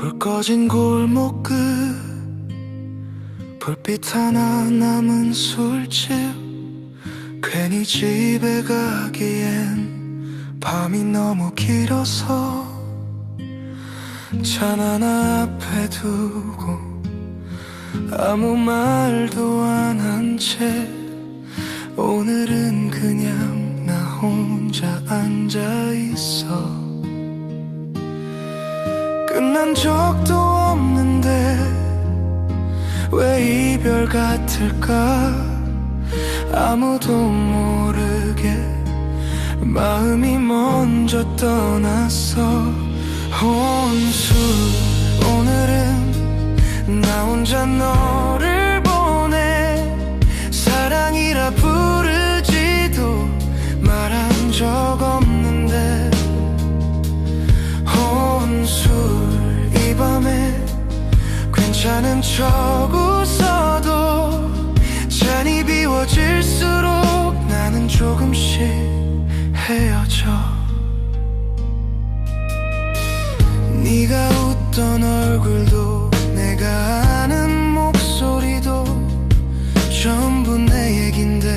불 꺼진 골목 끝 불빛 하나 남은 술집 괜히 집에 가기엔 밤이 너무 길어서 잔 하나 앞에 두고 아무 말도 안 한 채 오늘은 그냥 나 혼자 앉아있어. 끝난 적도 없는데 왜 이별 같을까. 아무도 모르게 마음이 먼저 떠났어. 혼술 오늘은 나 혼자 너를 보내. 사랑이라 부르지도 말한 적 없는데 혼술 이 밤에 괜찮은 척 웃어도 잔이 비워질수록 나는 조금씩 헤어져. 네가 웃던 얼굴도 내가 아는 목소리도 전부 내 얘긴데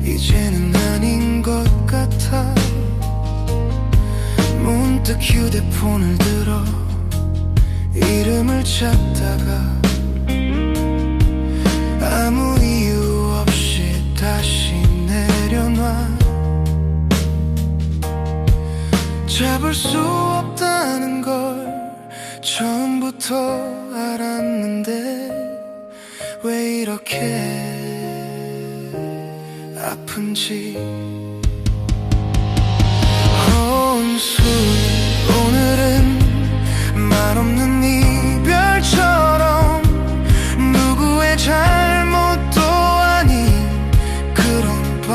이제는 아닌 것 같아. 문득 휴대폰을 들어 이름을 찾다가 아무 이유 없이 다시 내려놔. 잡을 수 없다는 걸 처음부터 알았는데 왜 이렇게 아픈지. 혼술 오늘은 말없는 이별처럼 누구의 잘못도 아닌 그런 밤.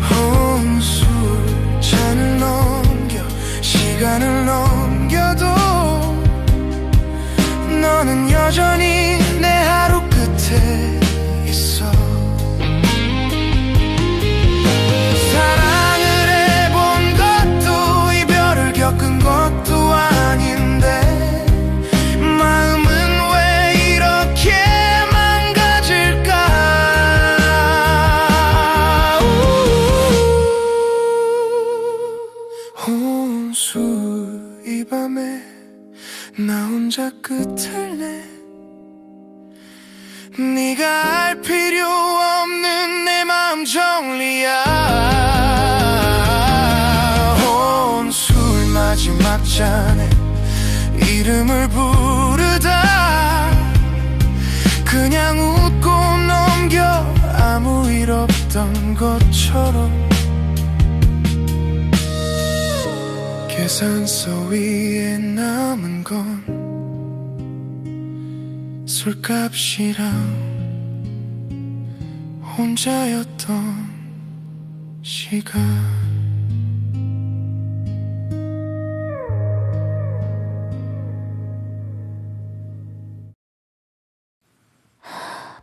혼술 잔을 넘겨 시간을 넘겨도 너는 여전히 내 하루 끝에 있어. 사랑을 해본 것도 이별을 겪은 것도 아닌데 마음은 왜 이렇게 망가질까. 혼술 이 밤에 나 혼자 끝을 내. 네가 알 필요 없는 내 마음 정리야. 혼술 마지막 잔에 이름을 부르다 그냥 웃고 넘겨 아무 일 없던 것처럼. 계산서 위에 남은 건 술값이랑 혼자였던 시간.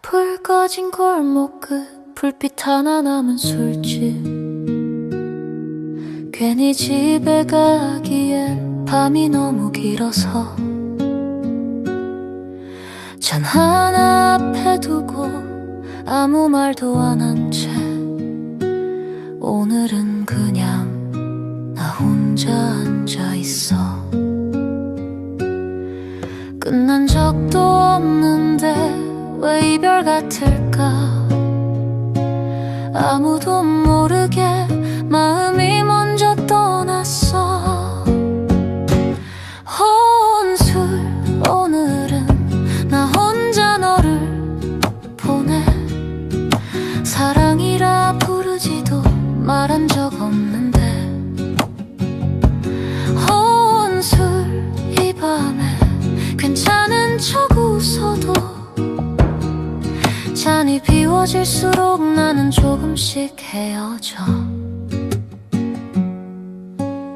불 꺼진 골목 끝 불빛 하나 남은 술집 괜히 집에 가기엔 밤이 너무 길어서 잔 하나 앞에 두고 아무 말도 안 한 채 오늘은 그냥 나 혼자 앉아있어. 끝난 적도 없는데 왜 이별 같을까. 아무도 모르게 마음이 먼저 떠났어. 혼술 오늘은 나 혼자 너를 보내. 사랑이라 부르지도 말한 적 없는데 혼술 이 밤에 괜찮은 척 웃어도 잔이 비워질수록 나는 조금씩 헤어져.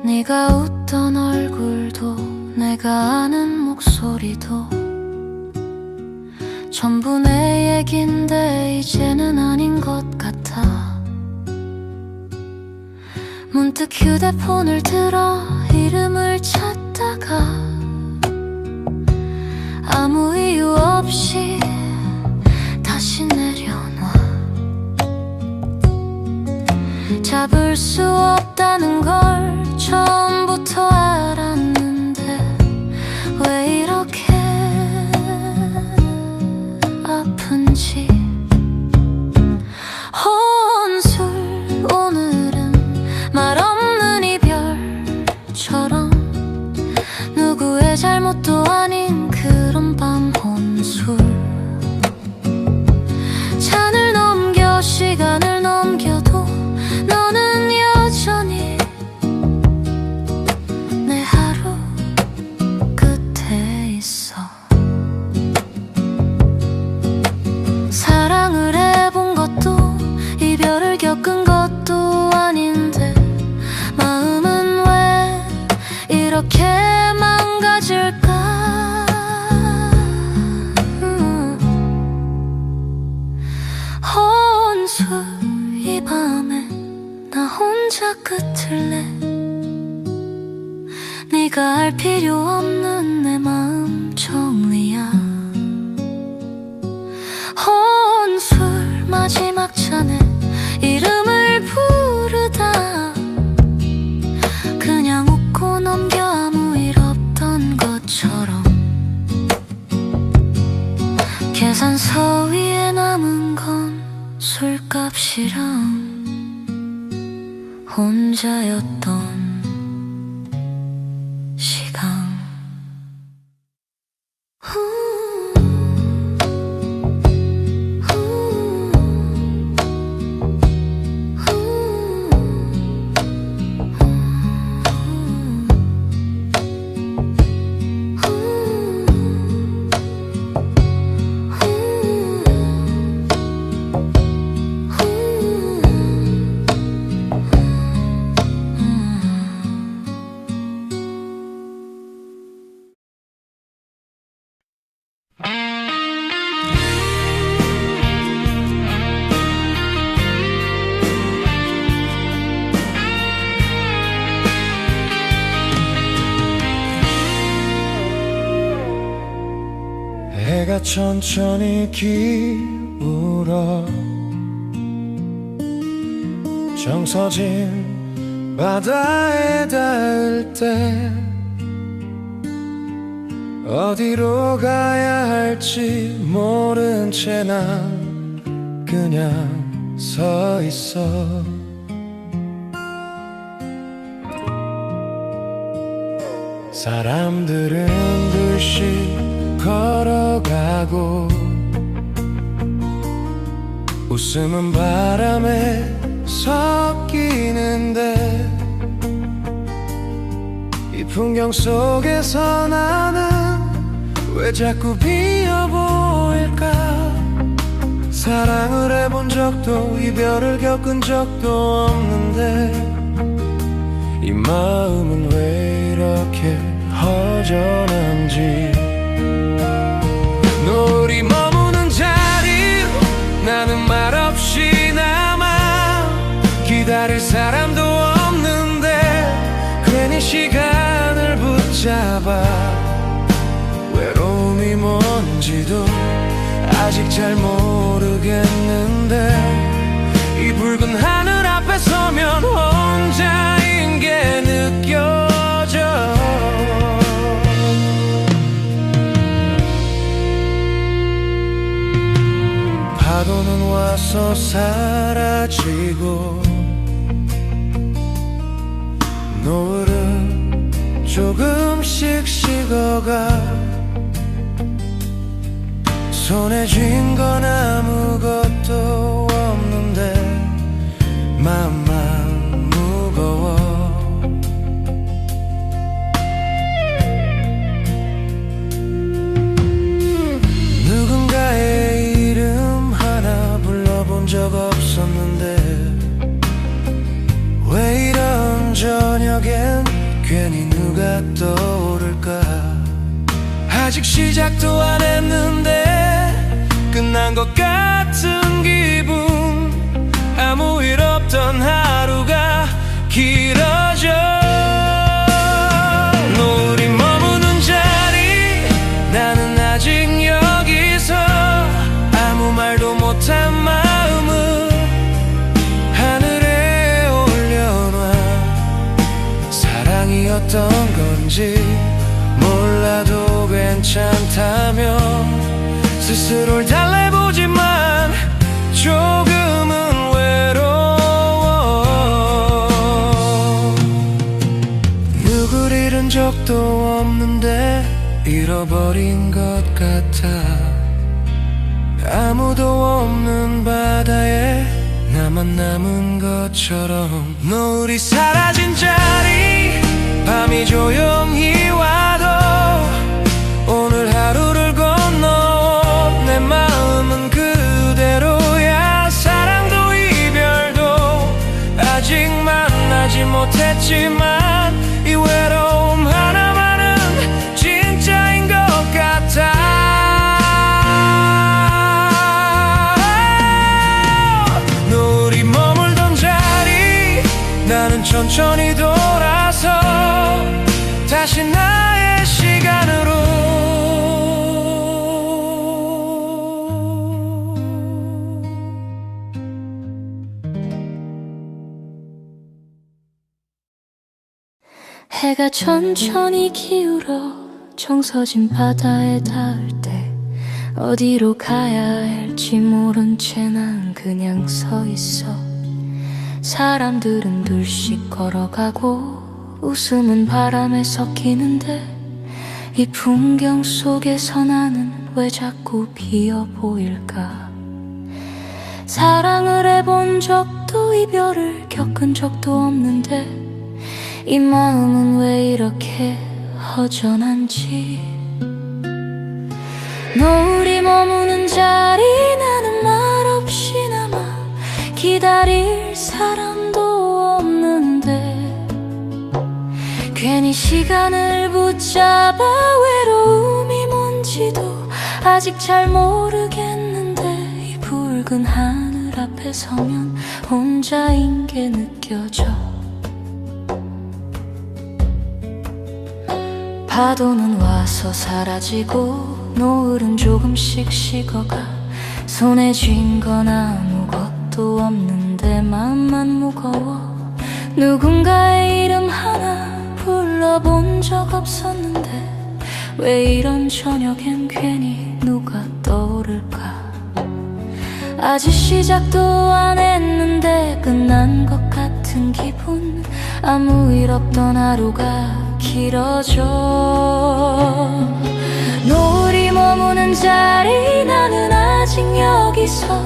네가 웃던 얼굴도 내가 아는 목소리도 전부 내 얘긴데 이제는 아닌 것 같아. 문득 휴대폰을 들어 이름을 찾다가 아무 이유 없이 다시 내려놔. 잡을 수 없다는 걸 처음부터 알았는데 왜 이렇게 아픈지. 혼술 오늘은 말 없는 이별처럼 누구의 잘못도 아닌 그런 밤 혼술. 잔을 넘겨 시간을 넘겨도 너는 여전히 내 하루 끝에 있어. 사랑을 해본 것도 이별을 겪은 것도 아닌데 마음은 왜 이렇게 망가질까. 혼술 이 밤에 나 혼자 끝을 내. 네가 알 필요 없는 내 마음 정리야. 혼술 마지막 잔에 이름을 부르다 그냥 웃고 넘겨 아무 일 없던 것처럼. 계산서 위에 남은 건 술값이랑 혼자였던 시간. 해가 천천히 기울어 정서진 바다에 닿을 때 어디로 가야 할지 모른 채 난 그냥 서 있어. 사람들은 듯이 걸어가고 웃음은 바람에 섞이는데 이 풍경 속에서 나는 왜 자꾸 비어 보일까. 사랑을 해본 적도 이별을 겪은 적도 없는데 이 마음은 왜 이렇게 허전한지. 노을이 머무는 자리로 나는 말없이 남아 기다릴 사람도 없는데 괜히 시간을 붙잡아. 외로움이 뭔지도 아직 잘 모르겠는데 이 붉은 하늘 앞에 서면 혼자인 게 느껴져. 파도는 와서 사라지고 노을은 조금씩 식어가. 손에 쥔 건 아무것도 없는데 마음만 무거워. 누군가의 이름 하나 불러본 적 없었는데 왜 이런 저녁엔 괜히 누가 떠오를까. 아직 시작도 안 했는데 끝난 것 같은 기분. 아무 일 없던 하루가 길어져. 사랑이었던 건지 몰라도 괜찮다며 스스로를 달래보지만 조금은 외로워. 누굴 잃은 적도 없는데 잃어버린 것 같아. 아무도 없는 바다에 나만 남은 것처럼 노을이 사라진 자리 밤이 조용히 와도 오늘 하루를 건너 내 마음은 그대로야. 사랑도 이별도 아직 만나지 못했지만 이 외로움 하나만은 진짜인 것 같아. 노을이 머물던 자리 나는 천천히 돌아서 다시 나의 시간으로 해가 천천히 기울어 정서진 바다에 닿을 때 어디로 가야 할지 모른 채 난 그냥 서 있어. 사람들은 둘씩 걸어가고 웃음은 바람에 섞이는데 이 풍경 속에서 나는 왜 자꾸 비어 보일까. 사랑을 해본 적도 이별을 겪은 적도 없는데 이 마음은 왜 이렇게 허전한지. 노을이 머무는 자리 나는 말없이 남아 기다릴 사람도 없는데 괜히 시간을 붙잡아 외로움이 뭔지도 아직 잘 모르겠는데 이 붉은 하늘 앞에 서면 혼자인 게 느껴져. 파도는 와서 사라지고 노을은 조금씩 식어가 손에 쥔 건 아무것도 없는데 마음만 무거워. 누군가의 이름 하나 불러본 적 없었는데 왜 이런 저녁엔 괜히 누가 떠오를까. 아직 시작도 안 했는데 끝난 것 같은 기분. 아무 일 없던 하루가 길어져. 노을이 머무는 자리 나는 아직 여기서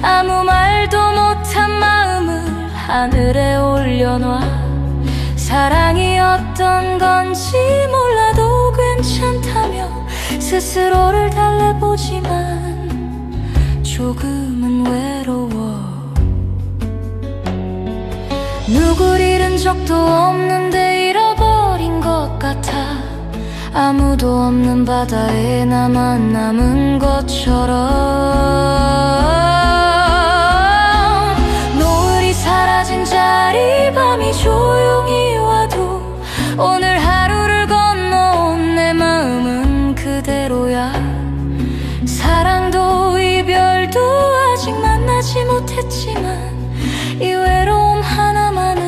아무 말도 못한 마음을 하늘에 올려놔. 사랑이 어떤 건지 몰라도 괜찮다며 스스로를 달래보지만 조금은 외로워. 누굴 잃은 적도 없는데 잃어버린 것 같아. 아무도 없는 바다에 나만 남은 것처럼. 노을이 사라진 자리 밤이 조용히 와도 오늘 하루를 건너온 내 마음은 그대로야. 사랑도 이별도 아직 만나지 못했지만 이 외로움 하나만은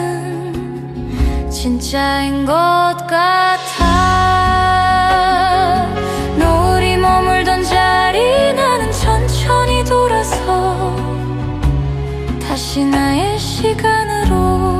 진짜인 것 같아. 노을이 머물던 자리 나는 천천히 돌아서 다시 나의 시간으로.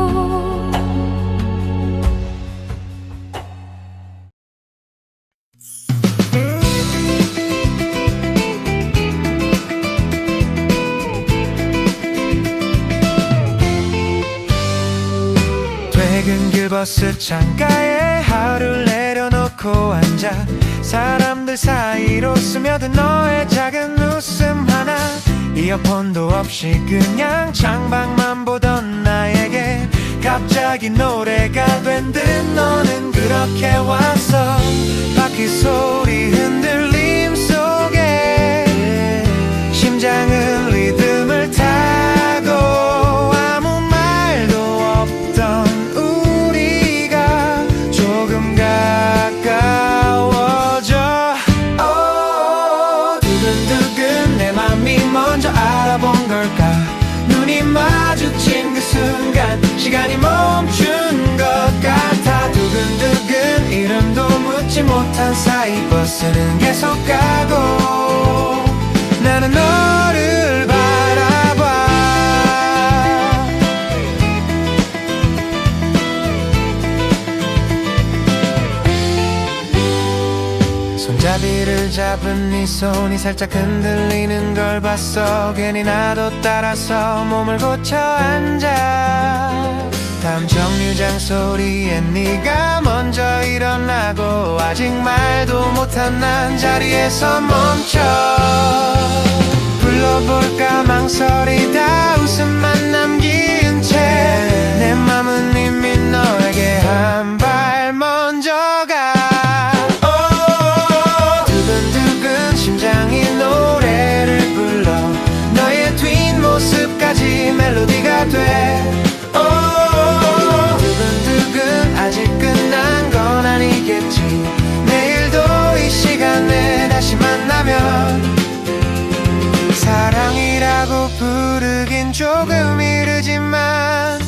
퇴근길 버스 창가에 하루를 내려놓고 앉아 사람들 사이로 스며든 너의 작은 웃음 하나. 이어폰도 없이 그냥 창밖만 보던 나에게 갑자기 노래가 된 듯 너는 그렇게 왔어. 바퀴 소리 흔들림 속에 심장은 리듬을 타고 아무 말도 없던 우리가 조금 가까워져. 두근두근 내 맘이 먼저 알아본 걸까. 눈이 마주친 그 순간 시간이 멈춘 것 같아. 두근두근 산 사이 버스는 계속 가고 나는 너를 바라봐. 손잡이를 잡은 네 손이 살짝 흔들리는 걸 봤어. 괜히 나도 따라서 몸을 고쳐 앉아. 다음 정류장 소리에 네가 먼저 일어나고 아직 말도 못한 난 자리에서 멈춰. 불러볼까 망설이다 웃음만 남긴 채 내 맘은 이미 너에게 한 발 먼저 가. 두근두근 심장이 노래를 불러 너의 뒷모습까지 멜로디가 돼. 두근두근 아직 끝난 건 아니겠지. 내일도 이 시간에 다시 만나면 사랑이라고 부르긴 조금 이르지만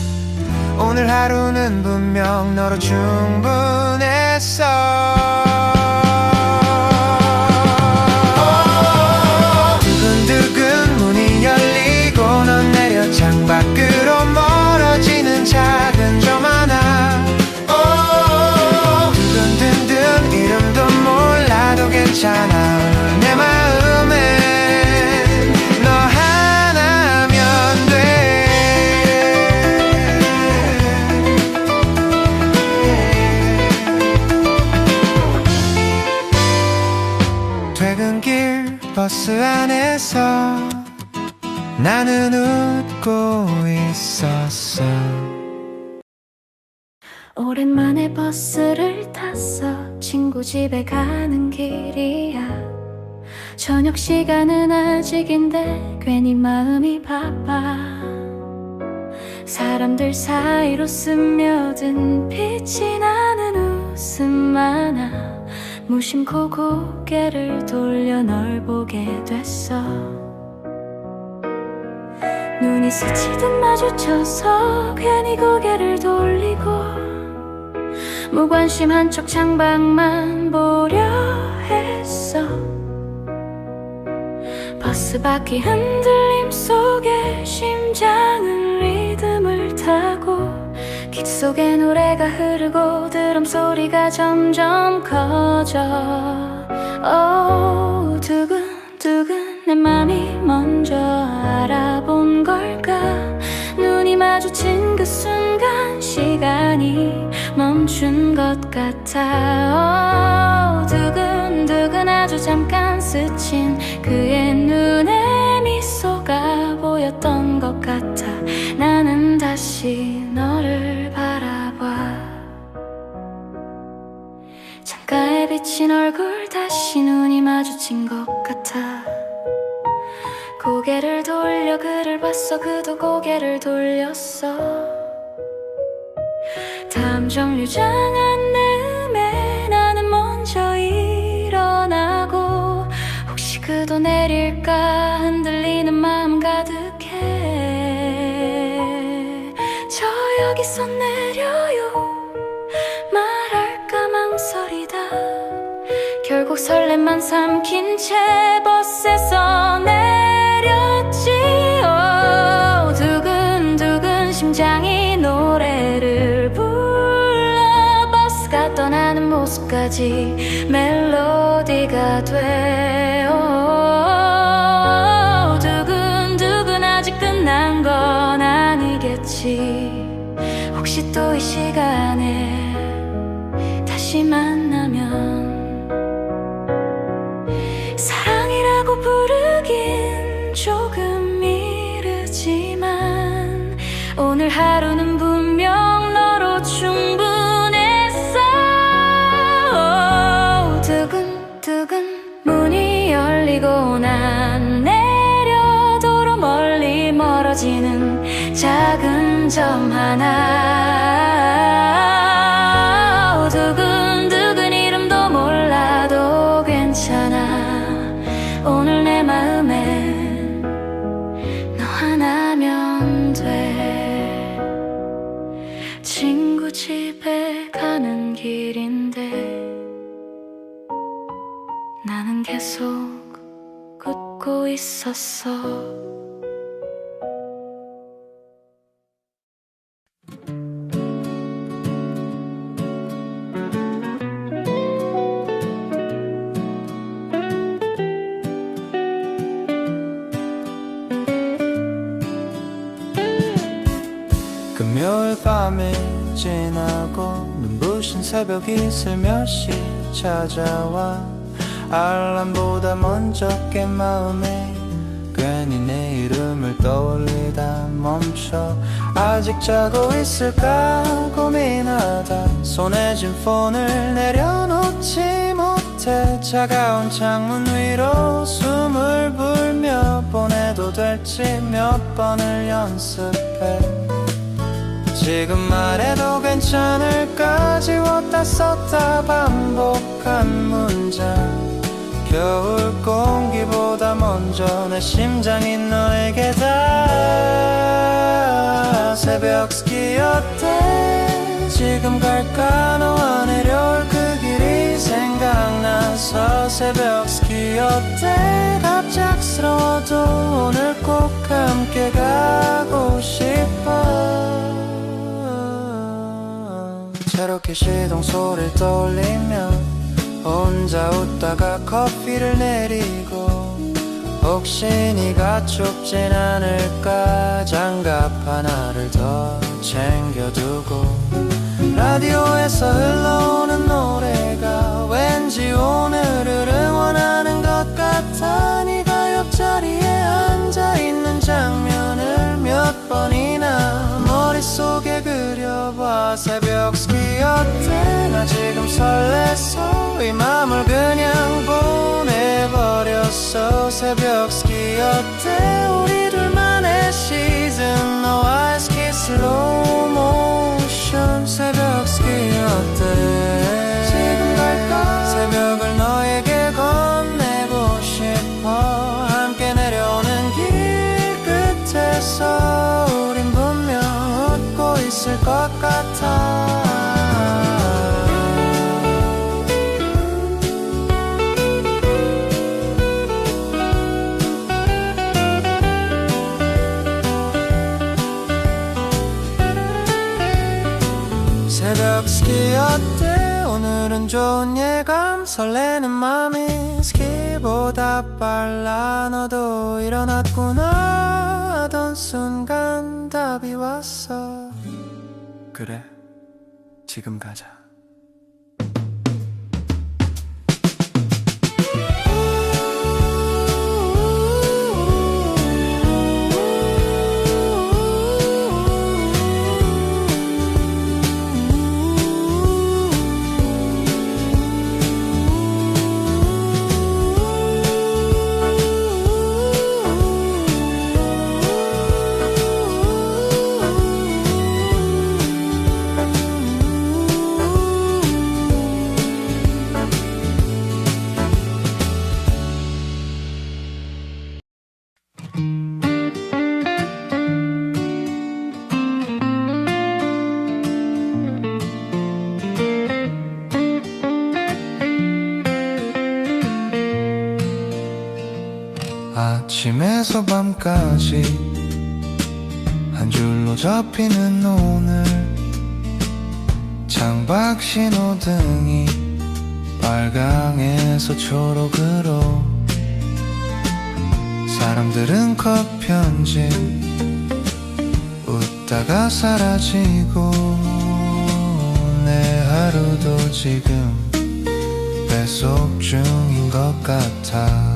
오늘 하루는 분명 너로 충분했어. 두근두근 문이 열리고 넌 내려 창밖으로 멀어지는 작은 점 하나. 두근두근 이름도 몰라도 괜찮아. 내 마음엔 너 하나면 돼. 퇴근길 버스 안에서 나는 웃고 있었어. 오랜만에 버스를 탔어. 친구 집에 가는 길이야. 저녁 시간은 아직인데 괜히 마음이 바빠. 사람들 사이로 스며든 빛이 나는 웃음 하나. 무심코 고개를 돌려 널 보게 됐어. 눈이 스치듯 마주쳐서 괜히 고개를 돌리고 무관심한 척 창밖만 보려 했어. 버스 바퀴 흔들림 속에 심장은 리듬을 타고 귓 속에 노래가 흐르고 드럼 소리가 점점 커져. 두근두근 내 맘이 먼저 알아본 걸까. 눈이 마주친 그 순간 시간이 멈춘 것 같아. 두근두근 아주 잠깐 스친 그의 눈에 미소가 보였던 것 같아. 나는 다시 너를 바라봐. 창가에 비친 얼굴 다시 눈이 마주친 것 같아. 고개를 돌려 그를 봤어. 그도 고개를 돌렸어. 다음 정류장 안내음에 나는 먼저 일어나고 혹시 그도 내릴까 흔들리는 마음 가득해. 저 여기서 내려요 말할까 망설이다. 결국 설렘만 삼킨 채 버스에서 내렸지. 두근두근 심장이 노래를 불러 버스가 떠나는 모습까지 멜로디가 돼. 두근두근 아직 끝난 건 아니겠지. 혹시 또 이 시간에 다시 만나면 사랑이라고 부르긴 조금 이르지만 오늘 하루는 분명 너로 충분했어. 두근두근 문이 열리고 난 내려 도로 멀리 멀어지는 작은 점 하나. 두근두근 이름도 몰라도 괜찮아. 오늘 내 마음엔 너 하나면 돼. 친구 집에 가는 길인데 난 계속 웃고 있었어. 금요일 밤이 지나고 눈부신 새벽이 슬며시 찾아와 알람보다 먼저 깬 마음에 괜히 내 이름을 떠올리다 멈춰. 아직 자고 있을까 고민하다 손에 쥔 폰을 내려놓지 못해 차가운 창문 위로 숨을 불며 보내도 될지 몇 번을 연습해. 지금 말해도 괜찮을까 지웠다 썼다 반복한 문장. 겨울 공기보다 먼저 내 심장이 너에게 다. 새벽 스키 어때 지금 갈까 너와 내려올 그 길이 생각나서. 새벽 스키 어때 갑작스러워도 오늘 꼭 함께 가고 싶어. 새롭게 시동 소리를 떠올리며 혼자 웃다가 커피를 내리고 혹시 네가 춥진 않을까 장갑 하나를 더 챙겨두고. 라디오에서 흘러오는 노래가 왠지 오늘을 응원하는 것 같아. 네가 옆자리에 앉아있는 장면을 몇 번이나 머릿속에 그려봐. 새벽 스키 어때 나 지금 설렜어 이 맘을 그냥 보내버렸어. 새벽 스키 어때 우리 둘만의 시즌 너와의 스키 슬로우 모션. 새벽 스키 어때 지금 갈까 새벽을 너에게 건네고 싶어. 함께 내려오는 길 끝에서 우린 분명 웃고 있을 것 같아. 새벽 스키 어때 오늘은 좋은 예감. 설레는 맘이 스키보다 빨라. 너도 일어났구나 하던 순간 답이 왔어. 그래 지금 가자. 아침에서 밤까지 한 줄로 접히는 오늘. 창밖 신호등이 빨강에서 초록으로. 사람들은 컷 편집 웃다가 사라지고. 내 하루도 지금 배속 중인 것 같아.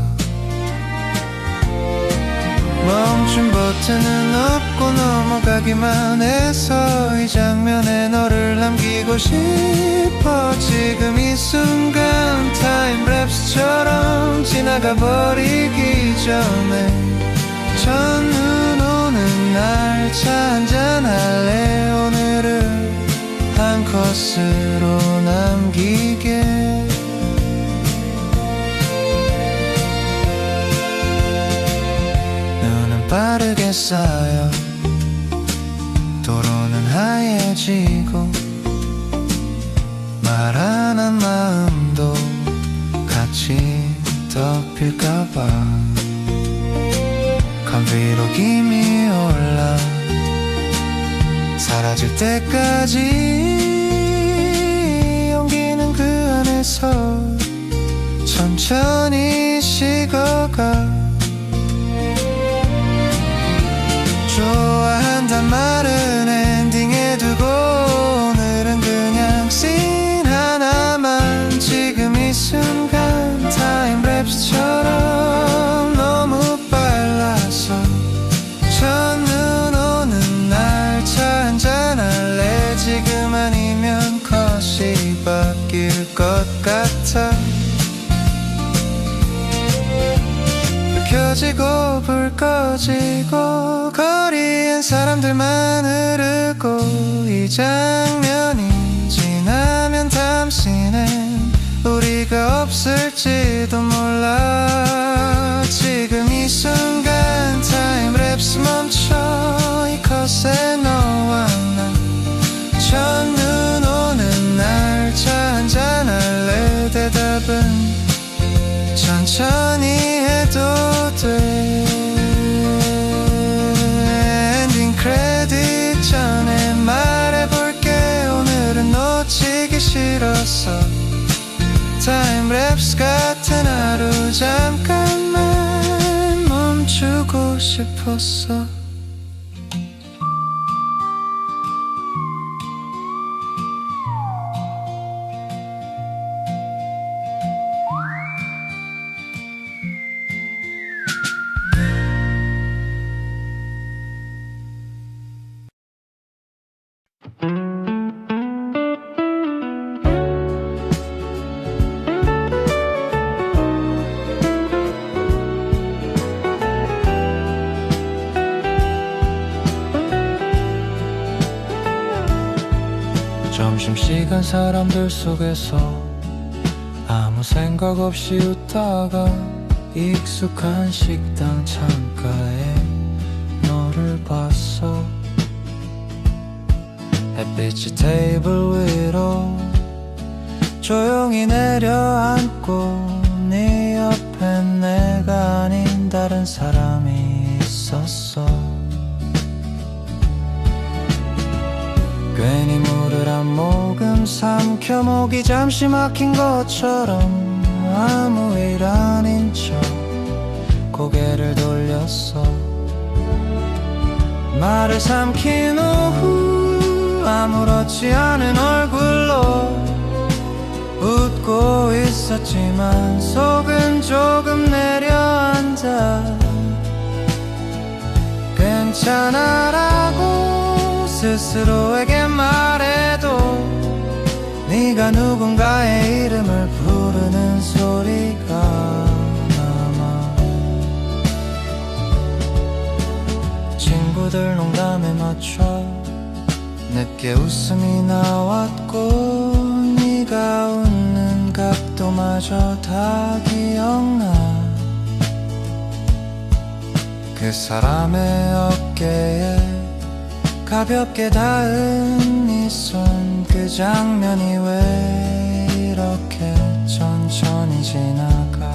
멈춘 버튼은 없고 넘어가기만 해서 이 장면에 너를 남기고 싶어. 지금 이 순간 타임랩스처럼 지나가 버리기 전에. 첫눈 오는 날 차 한잔할래. 오늘을 한 코스로 남기게. 빠르게 쌓여 도로는 하얘지고. 말 안 한 마음도 같이 덮일까봐 간 위로 김이 올라 사라질 때까지 용기는 그 안에서 천천히 식어가. 좋아한단 말은 엔딩에 두고 오늘은 그냥 씬 하나만. 지금 이 순간 타임랩스처럼 너무 빨라서 첫눈 오는 날 차 한잔 할래. 지금 아니면 컷이 바뀔 것 같아. 켜지고 불 꺼지고 거리엔 사람들만 흐르고 이 장면이 지나면 당신은 우리가 없을지도 몰라. 지금 이 순간 타임랩스 멈춰 이 컷에 너와 나 첫눈 오는 날 차 한잔 할래. 대답은 천천히 해도 돼. 엔딩 크레딧 전에 말해볼게. 오늘은 놓치기 싫었어. 타임랩스 같은 하루 잠깐만 멈추고 싶었어. 점심시간 사람들 속에서 아무 생각 없이 웃다가 익숙한 식당 창가에 너를 봤어. 햇빛이 테이블 위로 조용히 내려앉고 네 옆엔 내가 아닌 다른 사람이 있었어. 괜히 물을 한 모금 삼켜 목이 잠시 막힌 것처럼 아무 일 아닌 척 고개를 돌렸어. 말을 삼킨 오후 아무렇지 않은 얼굴로 웃고 있었지만 속은 조금 내려앉아. 괜찮아라고 스스로에게 말해도 네가 누군가의 이름을 부르는 소리가 남아. 친구들 농담에 맞춰 늦게 웃음이 나왔고 네가 웃는 각도마저 다 기억나. 그 사람의 어깨에 가볍게 닿은 네 손 그 장면이 왜 이렇게 천천히 지나가.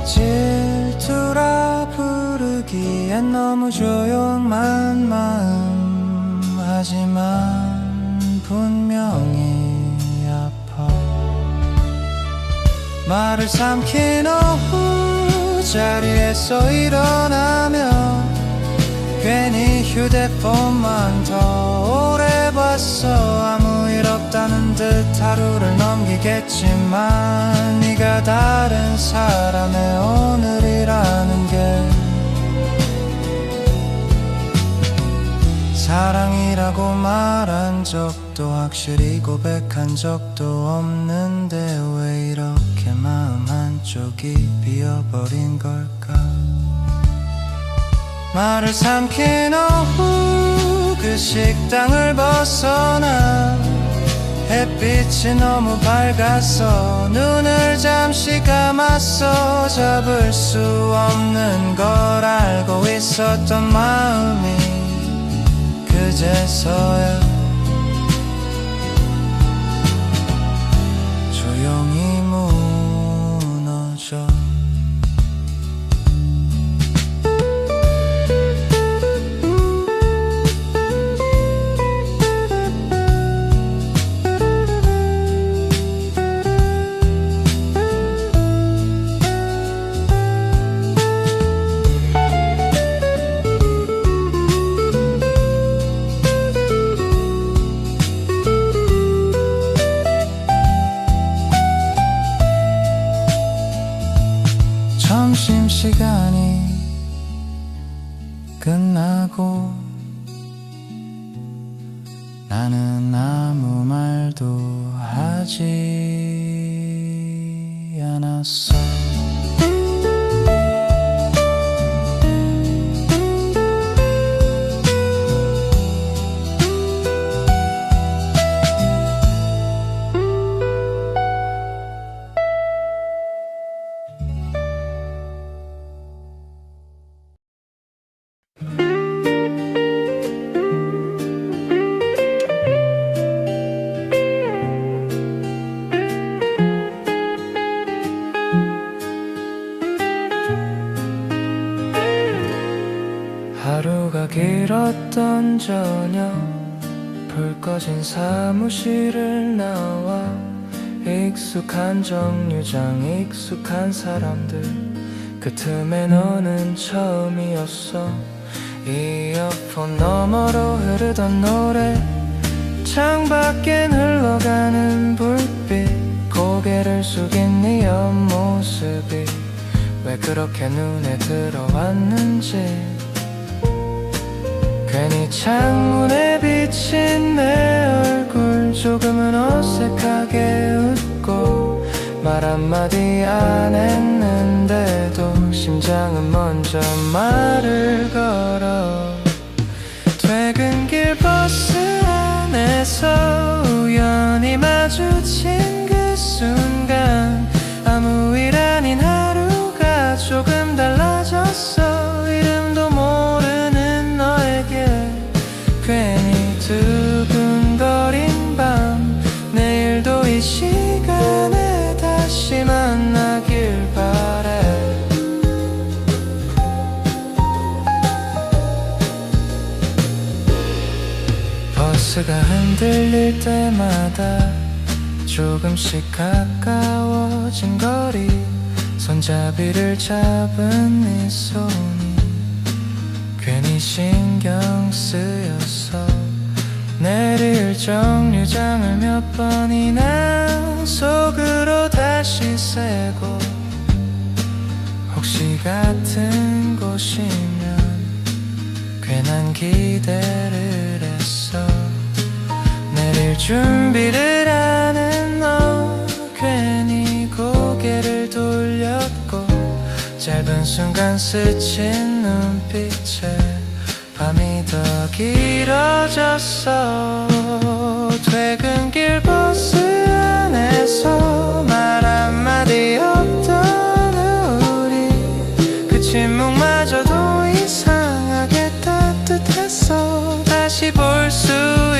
질투라 부르기엔 너무 조용한 마음. 하지만 분명히 아파. 말을 삼킨 오후 자리에서 일어나면 괜히 휴대폰만 더 오래 봤어. 아무 일 없다는 듯 하루를 넘기겠지만 네가 다른 사람의 오늘이라는 게 사랑이라고 말한 적도 확실히 고백한 적도 없는데 왜 이렇게 마음 한쪽이 비어버린 걸까. 말을 삼킨 오후 그 식당을 벗어나 햇빛이 너무 밝아서 눈을 잠시 감았어. 잡을 수 없는 걸 알고 있었던 마음이 그제서야 조용히 무 시간이 끝나고 나는 아무 말도 하지 않았어. 하루가 길었던 저녁, 불 꺼진 사무실을 나와 익숙한 정류장, 익숙한 사람들, 그 틈에 너는 처음이었어. 이어폰 너머로 흐르던 노래, 창밖엔 흘러가는 불빛, 고개를 숙인 네 옆모습이 왜 그렇게 눈에 들어왔는지. 괜히 창문에 비친 내 얼굴, 조금은 어색하게 웃고 말 한마디 안 했는데도 심장은 먼저 말을 걸어. 퇴근길 버스 안에서 우연히 마주친 그 순간, 아무 일 아닌 하루가 조금 달라졌어. 이름도 모르는 너에게 괜히 두근거린 밤, 내일도 이 시간에 다시 만나길 바래. 버스가 흔들릴 때마다 조금씩 가까워진 거리, 손잡이를 잡은 네 손이 괜히 신경 쓰였어. 내릴 정류장을 몇 번이나 속으로 다시 세고, 혹시 같은 곳이면 괜한 기대를 했어. 내릴 준비를 하는 너, 괜히 고개를 돌렸고, 짧은 순간 스친 눈빛에 밤이 더 길어졌어. 퇴근길 버스 안에서 말 한마디 없던 우리, 그 침묵마저도 이상하게 따뜻했어. 다시 볼 수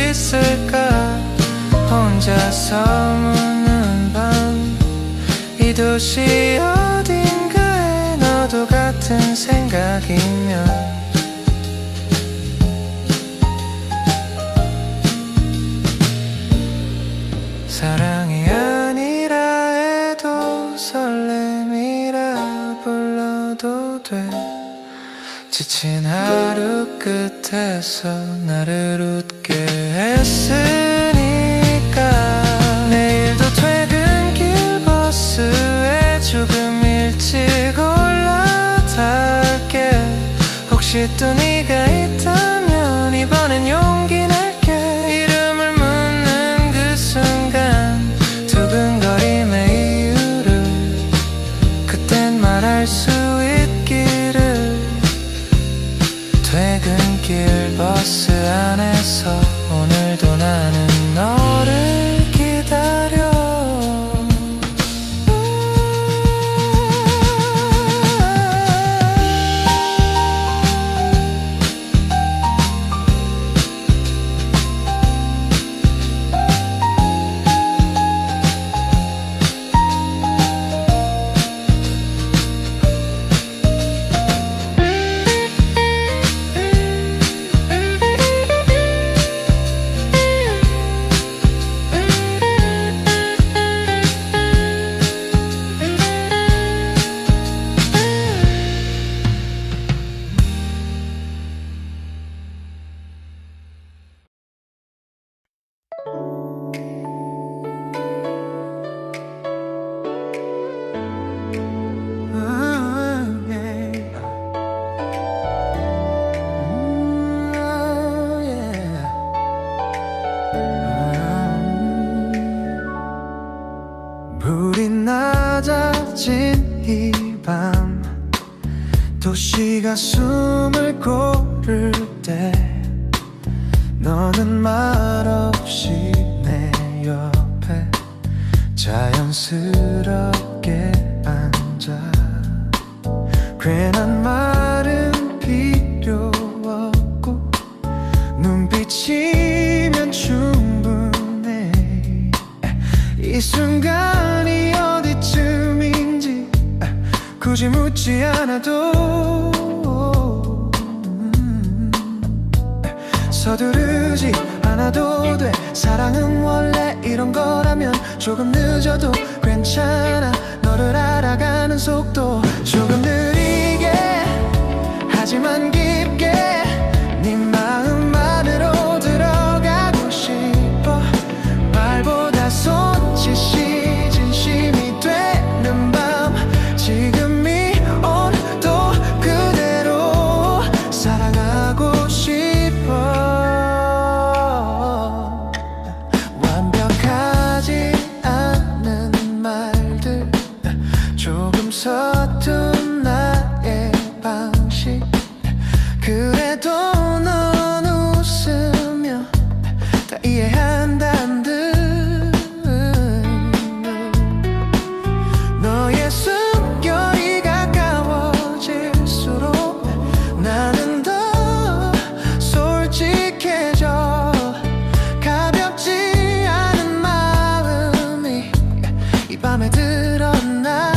있을까? 혼자서 묻는 밤, 이 도시 어딘가에 너도 같은 생각이면 사랑이 아니라 해도 설렘이라 불러도 돼. 지친 하루 끝에서 나를 웃게 했으니까. 내일도 퇴근길 버스에 조금 일찍 올라탈게. 혹시 또 네가 있다면 이번엔 용기 낼게. 이름을 묻는 그 순간 두근거림의 이유를 그땐 말할 수 있기를. 퇴근길 버스 안에서 오늘도 나는 너를 기다려. 이 밤 도시가 숨을 고를 때 너는 말없이 내 옆에 자연스럽게 앉아 괜한 말은 필요 없고 눈빛이면 충분해 이 순간이 어디쯤인지 굳이 묻지 않아도 서두르지 않아도 돼 사랑은 원래 이런 거라면 조금 늦어도 괜찮아 너를 알아가는 속도 조금 느리게 하지만 깊게 네 마음 안으로 들어가고 싶어 말보다 손짓이 진심이 되는 밤 지금 이 온도 그대로 사랑하고 싶어 완벽하지 않은 말들 조금 서툰 나의 방식 그래도 넌 웃으며 다 이해한다는 듯 너의 숨결이 가까워질수록 나는 더 솔직해져 가볍지 않은 마음이 이 밤에 드러나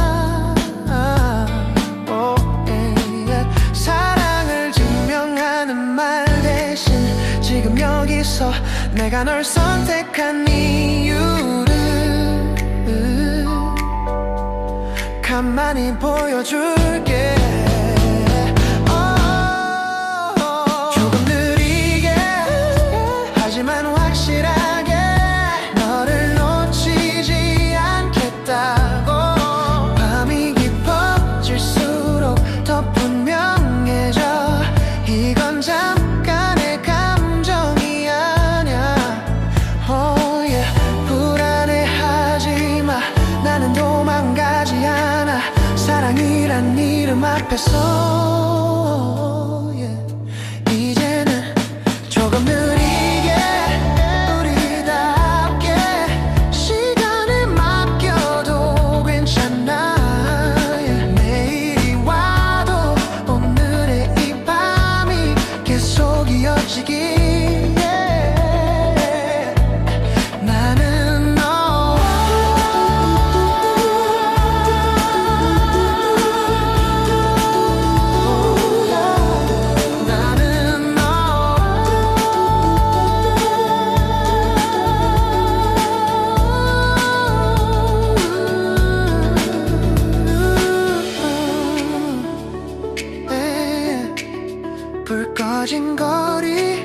사랑을 증명하는 말 대신 지금 여기서 내가 널 선택한 이유를 가만히 보여줄게 조금 느리게 하지만 확실하게 너를 놓치지 않겠다고 밤이 깊어질수록 더 분명해져 이건 잠깐의 감정이 아냐 oh yeah. 불안해하지마 나는 도망가지 않아 사랑이란 이름 앞에서 yeah. 이제는 조금 느리게 우리답게 시간을 맡겨도 괜찮아 yeah. 내일이 와도 오늘의 이 밤이 계속 이어지기 yeah. 나는 너 나는 너 불 꺼진 거리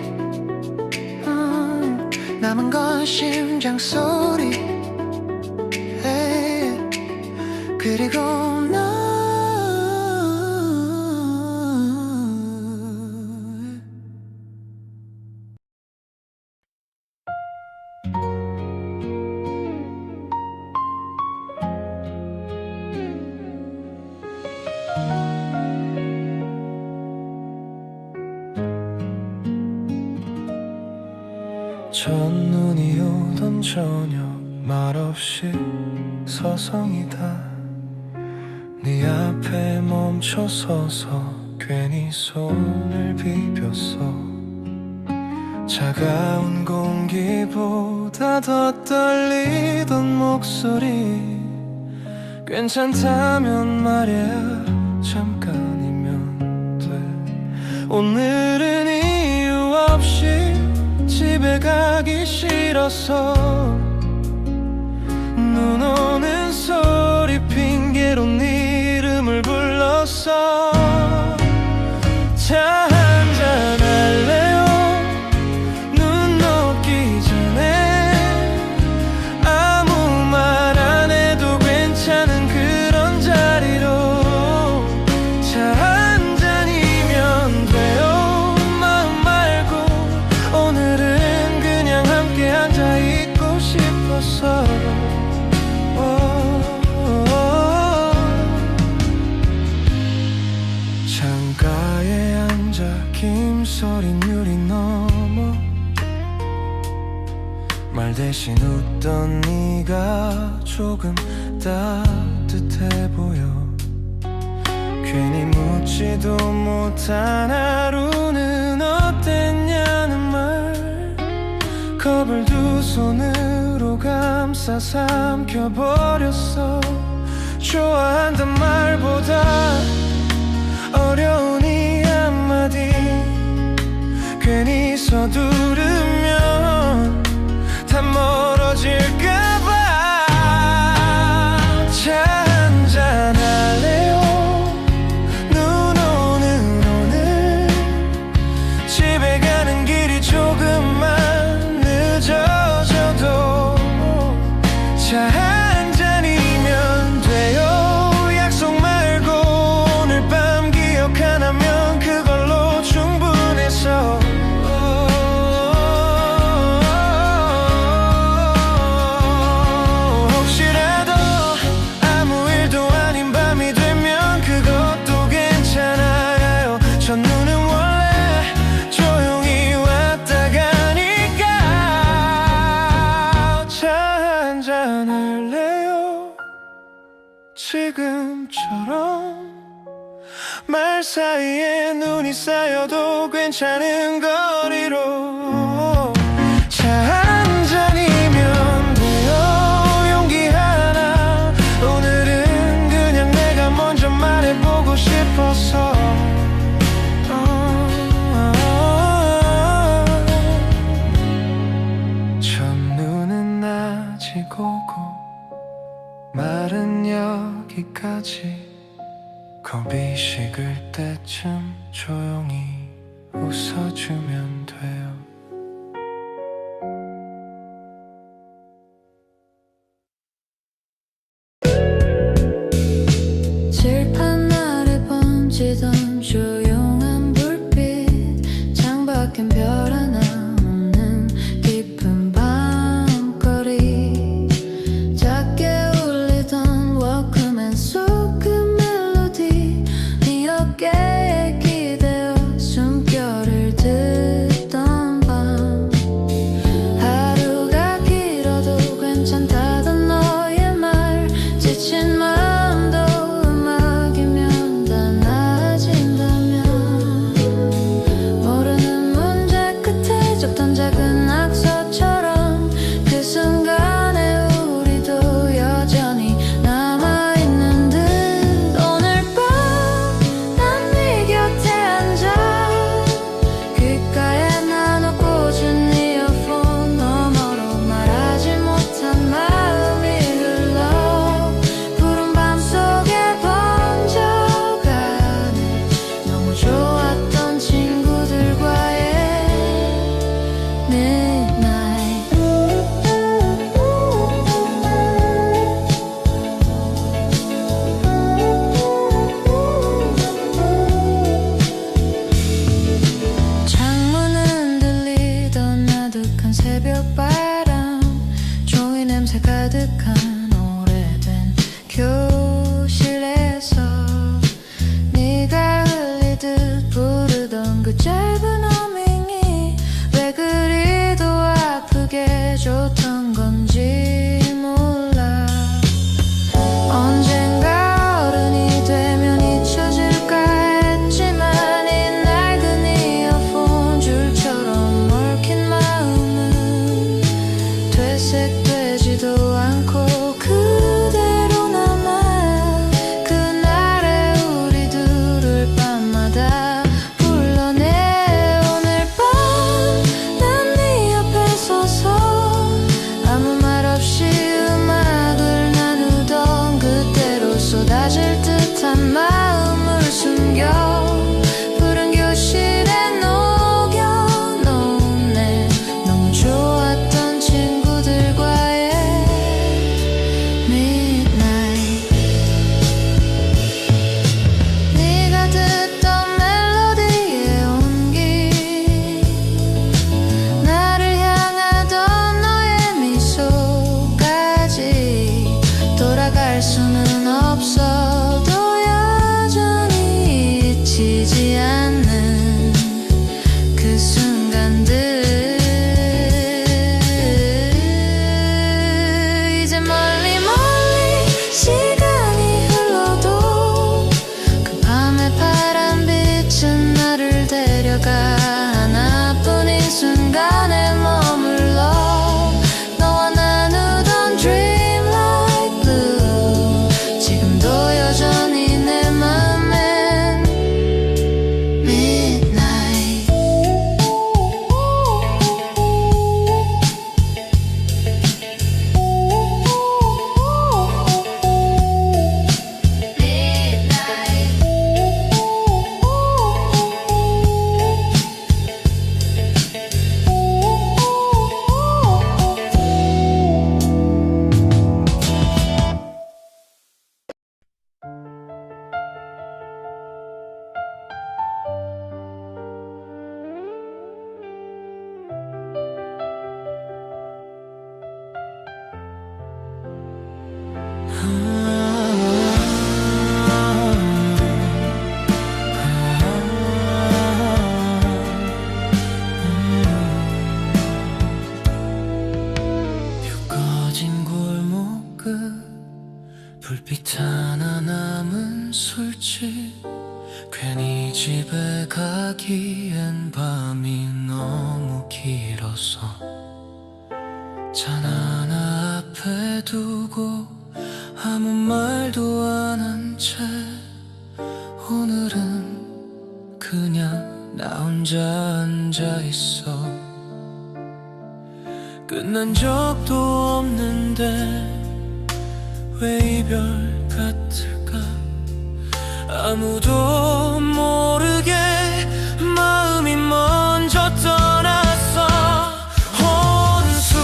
남은 건 심장 소리 그리고 너 첫눈이 오던 저녁 말없이 서성이다 네 앞에 멈춰서서 괜히 손을 비볐어 차가운 공기보다 더 떨리던 목소리 괜찮다면 말야 잠깐이면 돼 오늘은 이유 없이 집에 가기 싫어서 눈 오는 소리 핑계로 네 이름을 불렀어 차 한잔 할래요 눈 녹기 전에 아무 말 안 해도 괜찮은 그런 자리로 차 한 잔이면 돼요 마음 말고 오늘은 그냥 함께 앉아 있고 싶어 있던 네가 조금 따뜻해 보여. 괜히 묻지도 못한 하루는 어땠냐는 말 겁을 두 손으로 감싸 삼켜버렸어. 좋아한단 말보다 어려운 이 한마디 괜히 서두르면 다 멀어질까봐. 차 한잔 할래요? 눈 오는 오늘 집에 가는 길이 조금만 늦어져도 차 한 잔이면 돼요. 약속 말고 오늘 밤 기억 하나면 그걸로 충분해서. 혹시라도 아무 일도 아닌 밤이 되면 그것도 괜찮아요. 첫눈은 원래 조용히 왔다 가니까. 차 한잔 할래요? 지금처럼 말 사이에 눈이 쌓여도 괜찮은 거리로. 차 한 잔이면 돼요. 용기 하나. 오늘은 그냥 내가 먼저 말해보고 싶어서. 첫눈은 아직 오고 말은 여기까지. 겁이 식을 때쯤 조용히 웃어주면 돼요. 칠판 아래 번지던 조용한 불빛 창밖엔 별 하나 없는 깊은 밤거리 작게 울리던 워크맨 속 그 멜로디 네 어깨에 기대어 숨결을 듣던 밤 하루가 길어도 괜찮다던 너의 말 지친 마음도 음악이면 다 나아진다면 모르는 문제 끝에 적던 작은 낙서처럼 그 순간에 우리도 여전히 남아있는 듯. 오늘 밤 난 네 곁에 앉아 귓가에 나눠 꽂은 이어폰 너머로 말하지 못한 마음이 흘러 푸른 밤속에 번져가는 너무 좋았던 친구들과의 midnight. 창문은 들리던 아득한 새벽 바람 종이 냄새 가득한 오래된 교실에서 네가 흘리듯 부르던 그 짧은 허밍이 왜 그리도 아프게 좋던 건지 몰라. 언젠가 어른이 되면 잊혀질까 했지만 이 낡은 이어폰 줄처럼 얽힌 마음은 되새되지도 않고 그대로 남아. 그날의 우리 둘을 밤마다 불러내. 오늘 밤 난 네 옆에 서서 아무 말 없이 음악을 나누던 그때로 쏟아질 듯한 마음을 숨겨 푸른 교실에 녹여놓네 너무 좋았던 친구들과의 꺼진 골목 끝 불빛 하나 남은 술집 괜히 집에 가기엔 밤이 너무 길어서 잔 하나 앞에 두고 아무 말도 안 한 채 오늘은 그냥 나 혼자 앉아있어. 끝난 적도 없는데 왜 이별 같을까. 아무도 모르게 마음이 먼저 떠났어. 혼술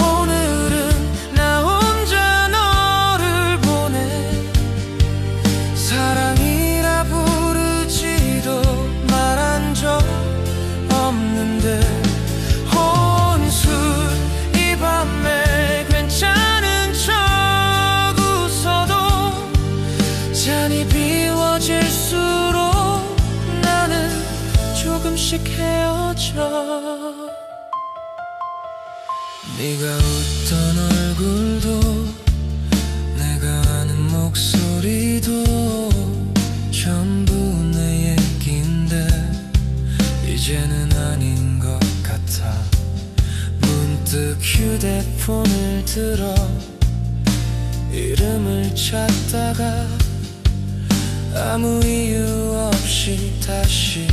오늘은 나 혼자 너를 보내. 사랑이라 부르지도 말한 적 없는데 혼술 이 밤에 괜찮은 척 웃어도 잔이 비워질수록 나는 조금씩 헤어져. 네가 웃던 얼굴도 내가 아는 목소리도 전부 내 얘긴데 이제는 아닌 것 같아. 문득 휴대폰을 들어 이름을 찾다가 아무 이유 없이 다시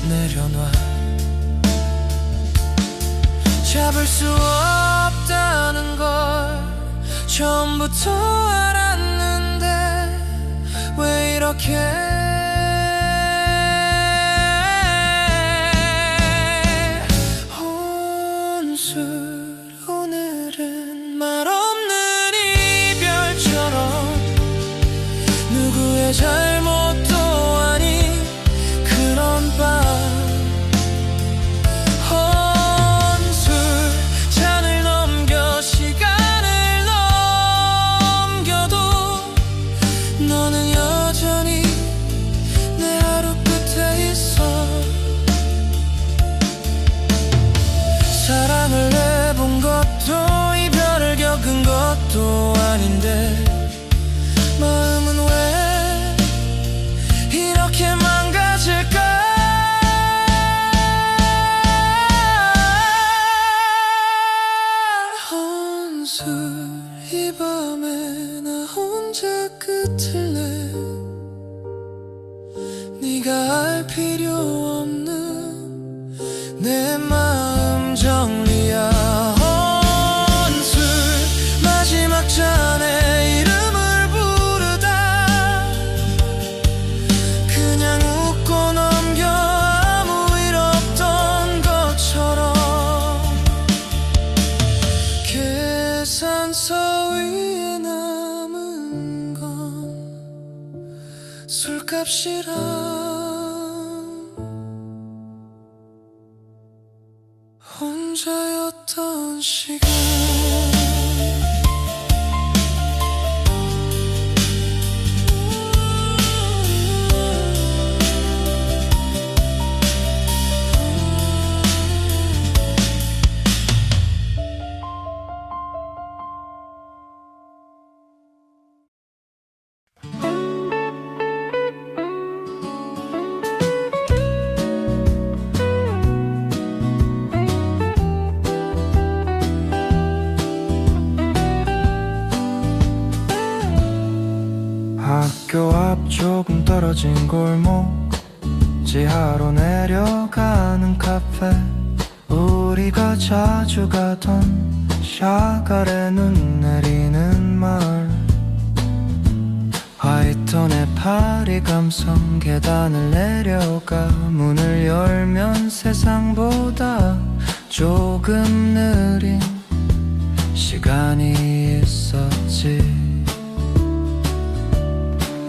내려놔. 잡을 수 없다는 걸 처음부터 알았는데 왜 이렇게 혼술 오늘은 말 없는 이별처럼 누구의 잘못도 아닌 그런 밤. 혼술 잔을 넘겨 시간을 넘겨도 너는 여전히 내 하루 끝에 있어. 사랑을 해본 것도 이별을 겪은 것도 아닌데 마음은 왜 이렇게 망가질까. 혼술 이 밤에 나 혼자 끝을 내. 네가 알 필요 없는 내 마음 정리야. 혼술 마지막 잔에 이름을 부르다 그냥 웃고 넘겨 아무 일 없던 것처럼. 계산서 위에 남은 건 술값이라. 혼자였던 시간. 학교 앞 조금 떨어진 골목 지하로 내려가는 카페. 우리가 자주 가던 샤갈에 눈 내리는 마을. 화이톤의 파리 감성 계단을 내려가 문을 열면 세상보다 조금 느린 시간이 있었지.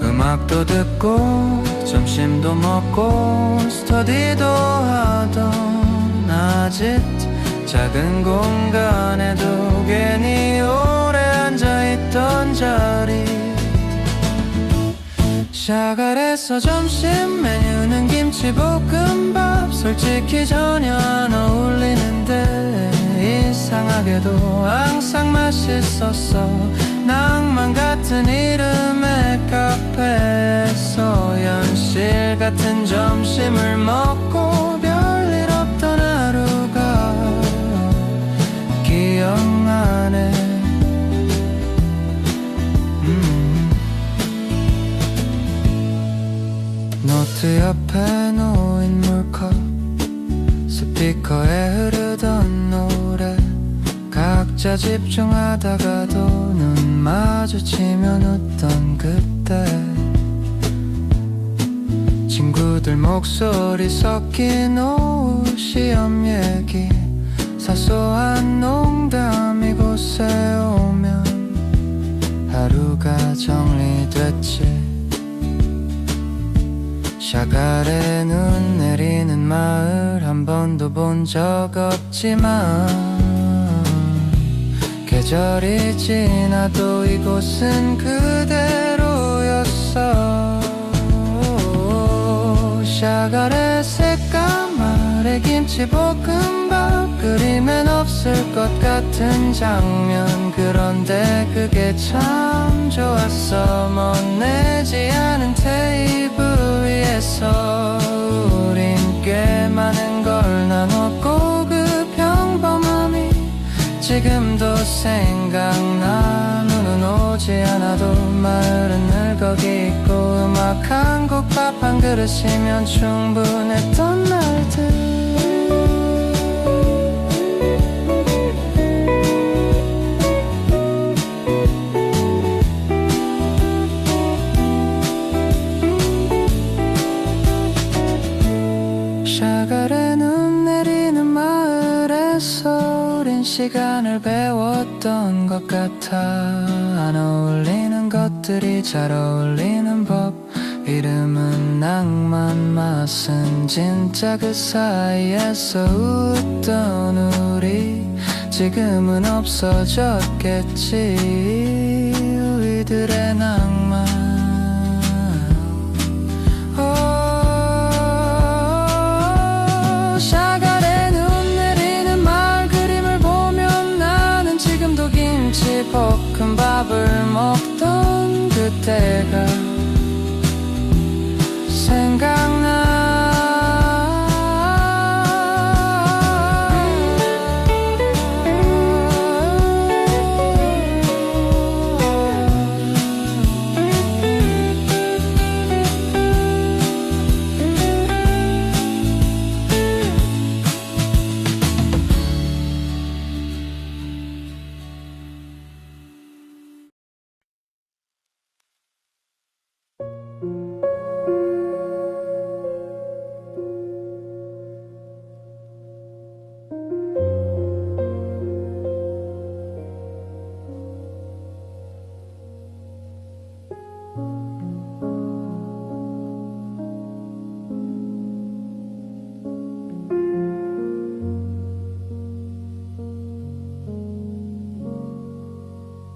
음악도 듣고 점심도 먹고 스터디도 하던 아직 작은 공간에도 괜히 오래 앉아있던 자 샤갈에서 점심 메뉴는 김치볶음밥. 솔직히 전혀 안 어울리는데 이상하게도 항상 맛있었어. 낭만 같은 이름의 카페에서 현실 같은 점심을 먹고 별일 없던 하루가 기억나네. 노트 옆에 놓인 물컵, 스피커에 흐르던 노래. 각자 집중하다가도 눈 마주치면 웃던 그때. 친구들 목소리 섞인 오후 시험 얘기, 사소한 농담. 이곳에 오면 하루가 정리됐지. 샤갈에 눈 내리는 마을 한 번도 본 적 없지만 계절이 지나도 이곳은 그대로였어. 샤갈의 새까마의 김치볶음밥, 그림엔 없을 것 같은 장면. 그런데 그게 참 좋았어. 멋내지 않은 테이블 위에서 우린 꽤 많은 걸 나눴고, 그 평범함이 지금도 생각나. 눈은 오지 않아도 마을은 늘 거기 있고, 음악 한 곡 밥 한 그릇이면 충분했던 날들. 샤갈에 눈 내리는 마을에서 우린 시간을 배웠던 것 같아. 안 어울리는 것들이 잘 어울리는 법. 이름은 낭만, 맛은 진짜 그 사이에서 웃던 우리. 지금은 없어졌겠지 우리들의 낭만. 샤갈에 눈 내리는 마을 그림을 보면 나는 지금도 김치볶음밥을 먹던 그때가 생각나.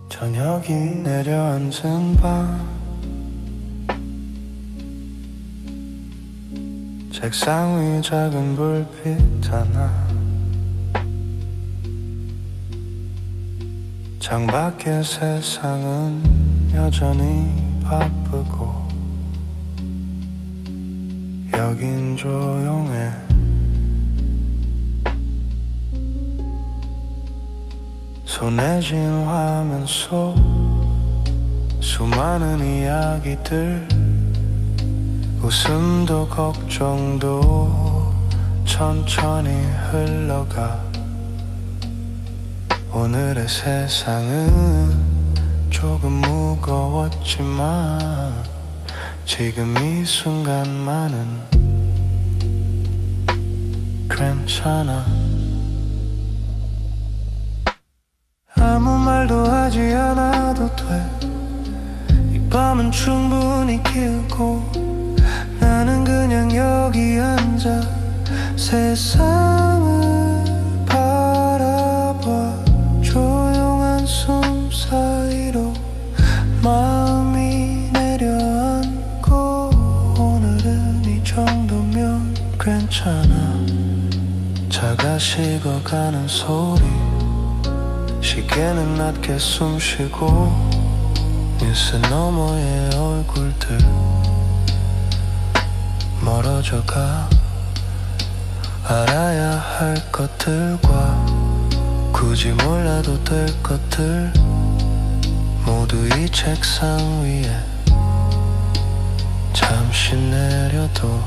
저녁이 내려앉은 밤, 책상 위 작은 불빛 하나. 창밖의 세상은 여전히 바쁘고 여긴 조용해. 손에 쥔 화면 속 수많은 이야기들, 웃음도 걱정도 천천히 흘러가. 오늘의 세상은 조금 무거웠지만 지금 이 순간만은 괜찮아. 아무 말도 하지 않아도 돼. 이 밤은 충분히 길고 나는 그냥 여기 앉아 세상을 바라봐. 조용한 숨 사이로 마음이 내려앉고 시계가 식어가는 소리 시계는 낮게 숨쉬고 뉴스 너머의 얼굴들 멀어져가 알아야 할 것들과 굳이 몰라도 될 것들 모두 이 책상 위에 잠시 내려도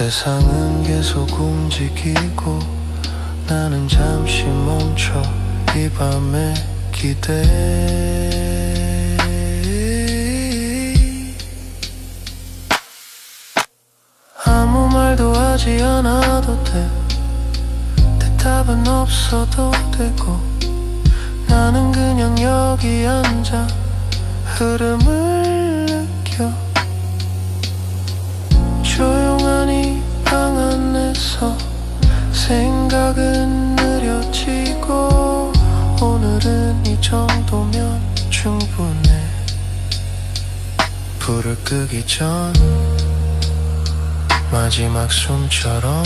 세상은 계속 움직이고 나는 잠시 멈춰 이 밤의 기대 아무 말도 하지 않아도 돼 대답은 없어도 되고 나는 그냥 여기 앉아 흐름을 느껴 조용한 이 방 안에서 생각은 느려지고 오늘은 이 정도면 충분해 불을 끄기 전 마지막 숨처럼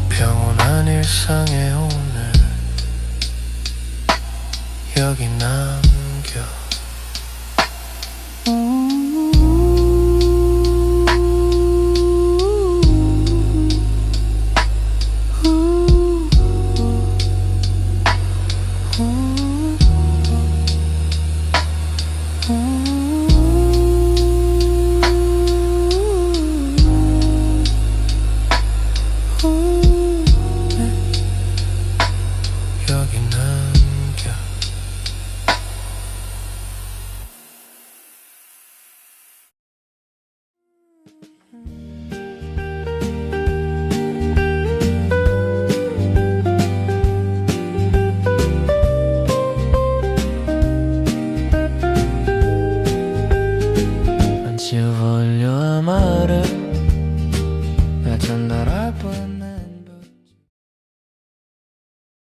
평온한 일상의 오늘 여기 남겨 여기 나